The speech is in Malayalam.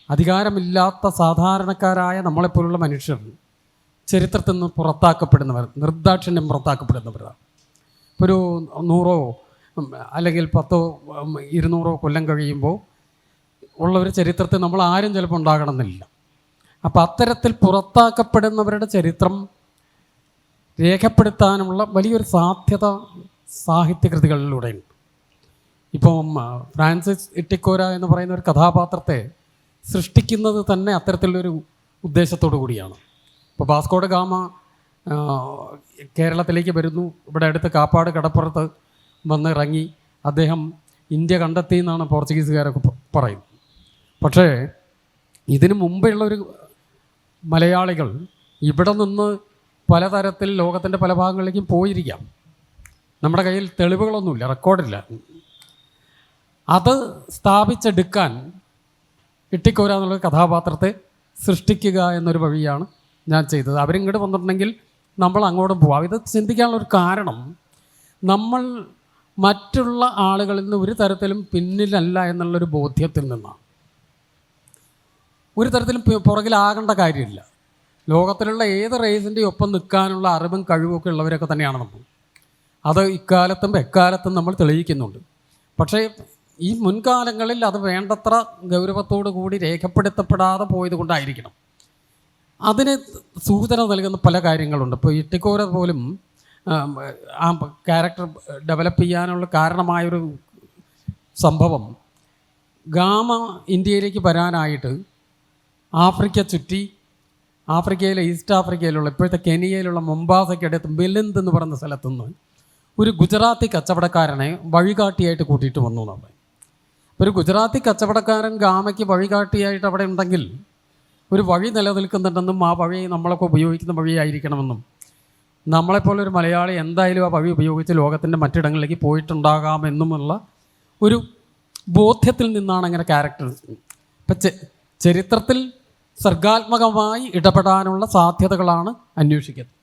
അധികാരമില്ലാത്ത സാധാരണക്കാരായ നമ്മളെപ്പോലുള്ള മനുഷ്യർ ചരിത്രത്തിൽ നിന്ന് പുറത്താക്കപ്പെടുന്നവർ, നിർദാക്ഷിണ്യം പുറത്താക്കപ്പെടുന്നവരാണ്. ഇപ്പോൾ ഒരു 100 അല്ലെങ്കിൽ 10 200 കൊല്ലം കഴിയുമ്പോൾ ഉള്ള ഒരു ചരിത്രത്തിൽ നമ്മൾ ആരും ചിലപ്പോൾ ഉണ്ടാകണമെന്നില്ല. അപ്പോൾ അത്തരത്തിൽ പുറത്താക്കപ്പെടുന്നവരുടെ ചരിത്രം രേഖപ്പെടുത്താനുള്ള വലിയൊരു സാധ്യത സാഹിത്യകൃതികളിലൂടെയുണ്ട്. ഇപ്പം ഫ്രാൻസിസ് ഇട്ടിക്കോര എന്ന് പറയുന്ന ഒരു കഥാപാത്രത്തെ സൃഷ്ടിക്കുന്നത് തന്നെ അത്തരത്തിലുള്ളൊരു ഉദ്ദേശത്തോടു കൂടിയാണ്. ഇപ്പോൾ വാസ്കോ ഡ ഗാമ കേരളത്തിലേക്ക് വരുന്നു, ഇവിടെ അടുത്ത് കാപ്പാട് കടപ്പുറത്ത് വന്നിറങ്ങി അദ്ദേഹം ഇന്ത്യ കണ്ടെത്തി എന്നാണ് പോർച്ചുഗീസുകാരൊക്കെ പറയുന്നത്. പക്ഷേ ഇതിനു മുമ്പുള്ളൊരു മലയാളികൾ ഇവിടെ നിന്ന് പലതരത്തിൽ ലോകത്തിൻ്റെ പല ഭാഗങ്ങളിലേക്കും പോയിരിക്കാം. നമ്മുടെ കയ്യിൽ തെളിവുകളൊന്നുമില്ല, റെക്കോർഡില്ല. അത് സ്ഥാപിച്ചെടുക്കാൻ ഇട്ടിക്കോര എന്നുള്ള കഥാപാത്രത്തെ സൃഷ്ടിക്കുക എന്നൊരു വഴിയാണ് ഞാൻ ചെയ്തത്. അവരിങ്ങോട്ട് വന്നിട്ടുണ്ടെങ്കിൽ നമ്മൾ അങ്ങോട്ടും പോവാം. ഇത് ചിന്തിക്കാനുള്ളൊരു കാരണം, നമ്മൾ മറ്റുള്ള ആളുകളിൽ നിന്ന് ഒരു തരത്തിലും പിന്നിലല്ല എന്നുള്ളൊരു ബോധ്യത്തിൽ നിന്നാണ്. ഒരു തരത്തിലും പുറകിലാകേണ്ട കാര്യമില്ല. ലോകത്തിലുള്ള ഏത് റേസിൻ്റെയും ഒപ്പം നിൽക്കാനുള്ള അറിവും കഴിവൊക്കെ ഉള്ളവരൊക്കെ തന്നെയാണ് നമ്മൾ. അത് ഇക്കാലത്തും എക്കാലത്തും നമ്മൾ തെളിയിക്കുന്നുണ്ട്. പക്ഷേ ഈ മുൻകാലങ്ങളിൽ അത് വേണ്ടത്ര ഗൗരവത്തോടു കൂടി രേഖപ്പെടുത്തപ്പെടാതെ പോയത് കൊണ്ടായിരിക്കണം. അതിന് സൂചന നൽകുന്ന പല കാര്യങ്ങളുണ്ട്. ഇപ്പോൾ ഇട്ടിക്കോര പോലും ആ ക്യാരക്ടർ ഡെവലപ്പ് ചെയ്യാനുള്ള കാരണമായൊരു സംഭവം, ഗാമ ഇന്ത്യയിലേക്ക് വരാനായിട്ട് ആഫ്രിക്ക ചുറ്റി, ആഫ്രിക്കയിലെ ഈസ്റ്റ് ആഫ്രിക്കയിലുള്ള ഇപ്പോഴത്തെ കെനിയയിലുള്ള മൊംബാസയ്ക്കടുത്ത് ബെലിന്ത് എന്ന് പറയുന്ന സ്ഥലത്തുനിന്ന് ഒരു ഗുജറാത്തി കച്ചവടക്കാരനെ വഴികാട്ടിയായിട്ട് കൂട്ടിയിട്ട് വന്നു എന്നാണ്. ഒരു ഗുജറാത്തി കച്ചവടക്കാരൻ ഗാമയ്ക്ക് വഴികാട്ടിയായിട്ട് അവിടെ ഉണ്ടെങ്കിൽ ഒരു വഴി നിലനിൽക്കുന്നുണ്ടെന്നും ആ വഴി നമ്മളൊക്കെ ഉപയോഗിക്കുന്ന വഴിയായിരിക്കണമെന്നും നമ്മളെപ്പോലെ ഒരു മലയാളി എന്തായാലും ആ വഴി ഉപയോഗിച്ച് ലോകത്തിൻ്റെ മറ്റിടങ്ങളിലേക്ക് പോയിട്ടുണ്ടാകാമെന്നുമുള്ള ഒരു ബോധ്യത്തിൽ നിന്നാണ് അങ്ങനെ ക്യാരക്ടേഴ്സ്. ഇപ്പം ചരിത്രത്തിൽ സർഗാത്മകമായി ഇടപെടാനുള്ള സാധ്യതകളാണ് അന്വേഷിക്കുന്നത്.